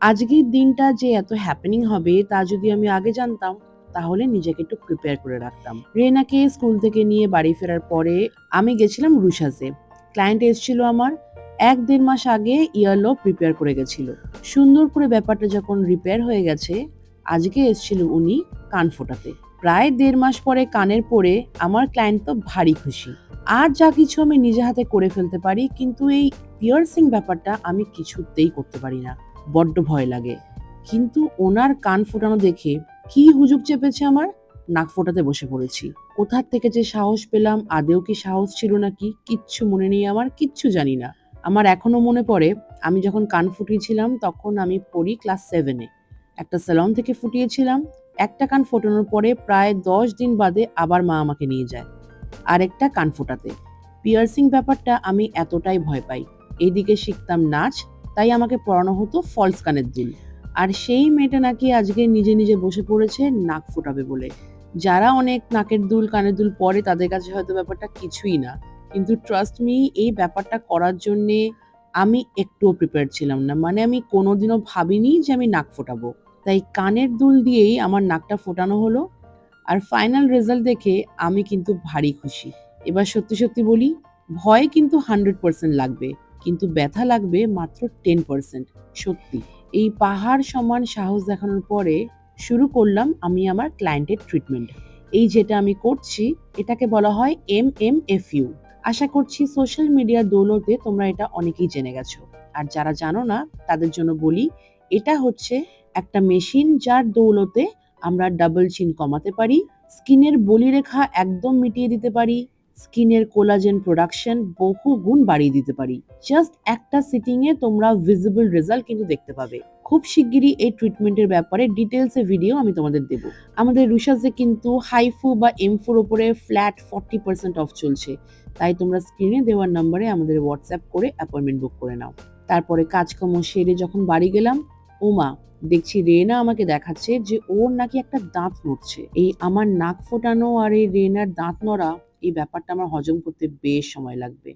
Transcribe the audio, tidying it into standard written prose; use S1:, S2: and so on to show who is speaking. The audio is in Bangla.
S1: আজকের দিনটা যে এত হ্যাপেনিং হবে তা যদি আমি আগে জানতাম তাহলে নিজেকে একটু প্রিপেয়ার করে রাখতাম। রেনাকে স্কুল থেকে নিয়ে বাড়ি ফেরার পরে আমি গেছিলাম রুশাসে। ক্লায়েন্ট এসেছিল আমার, ১-১.৫ মাস আগে ইয়ারলো প্রিপেয়ার করে গেছিল। সুন্দর করে ব্যাপারটা যখন রিপেয়ার হয়ে গেছে, আজকে এসেছিল উনি কান ফোটাতে। প্রায় ১.৫ মাস পরে কানের পরে আমার ক্লায়েন্ট তো ভারী খুশি। আর যা কিছু আমি নিজে হাতে করে ফেলতে পারি, কিন্তু এই পিয়ার্সিং ব্যাপারটা আমি কিছুতেই করতে পারি না। বড্ড ভয় লাগে। কিন্তু ওনার কান ফোটানো দেখে কি হুজুগ চেপেছে আমার, নাক ফোটাতে বসে পড়েছি। কোথার থেকে যে সাহস পেলাম, আদেও কি সাহস ছিল নাকি কিচ্ছু মনে নেই আমার, কিচ্ছু জানি না। আমার এখনো মনে পড়ে আমি যখন কান ফুটিয়েছিলাম তখন আমি পড়ি ক্লাস 7 এ। একটা সেলন থেকে ফুটিয়েছিলাম। একটা কান ফোটানোর পরে প্রায় ১০ দিন বাদে আবার মা আমাকে নিয়ে যায় আরেকটা কান ফোটাতে। পিয়ার্সিং ব্যাপারটা আমি এতটাই ভয় পাই। এইদিকে শিখতাম নাচ, তাই আমাকে পরানো হতো ফলস কানের দুল। আর সেই মেয়েটা নাকি আজকে নিজে নিজে বসে পড়েছে নাক ফোটাবে বলে। যারা অনেক নাকের দুল কানের দুল পরে তাদের কাছে হয়তো ব্যাপারটা কিছুই না, কিন্তু ট্রাস্ট মি, এই ব্যাপারটা করার জন্যে আমি একটুও প্রিপেয়ার ছিলাম না। মানে আমি কোনোদিনও ভাবিনি যে আমি নাক ফোটাবো। তাই কানের দুল দিয়েই আমার নাকটা ফোটানো হলো। আর ফাইনাল রেজাল্ট দেখে আমি কিন্তু ভারী খুশি। এবার সত্যি সত্যি বলি, ভয় কিন্তু 100% লাগবে, কিন্তু ব্যথা লাগবে মাত্র 10%। সত্যি এই পাহাড় সমান সাহস দেখানোর পরে শুরু করলাম আমি আমার ক্লায়েন্টের ট্রিটমেন্ট। এই যেটা আমি করছি এটাকে বলা হয় MMFU। আশা করছি সোশ্যাল মিডিয়ার দৌলতে তোমরা এটা অনেকেই জেনে গেছো। আর যারা জানো না তাদের জন্য বলি, এটা হচ্ছে একটা মেশিন যার দৌলতে আমরা ডাবল চিন কমাতে পারি, স্কিনের বলিরেখা একদম মিটিয়ে দিতে পারি, স্কিনের কোলাজেন প্রোডাকশন বহু গুণ বাড়িয়ে দিতে পারি। জাস্ট একটা সিটিং এ তোমরা ভিজিবল রেজাল্ট কিন্তু দেখতে পাবে। খুব শিগগিরই এই ট্রিটমেন্টের ব্যাপারে ডিটেলস এ ভিডিও আমি তোমাদের দেব। আমাদের রুশাসে কিন্তু হাইফু বা এমফুর উপরে ফ্ল্যাট 40% অফ চলছে, তাই তোমরা স্ক্রিনে দেওয়ার নম্বরে আমাদের হোয়াটসঅ্যাপ করে অ্যাপয়েন্টমেন্ট বুক করে নাও। তারপরে কাজকর্ম সেরে যখন বাড়ি গেলাম, ওমা, দেখছি রেনা আমাকে দেখাচ্ছে যে ওর নাকি একটা দাঁত নড়ছে। এই আমার নাক ফোটানো আর এই রেনার দাঁত নড়া, এই ব্যাপারটা আমার হজম করতে বেশ সময় লাগবে।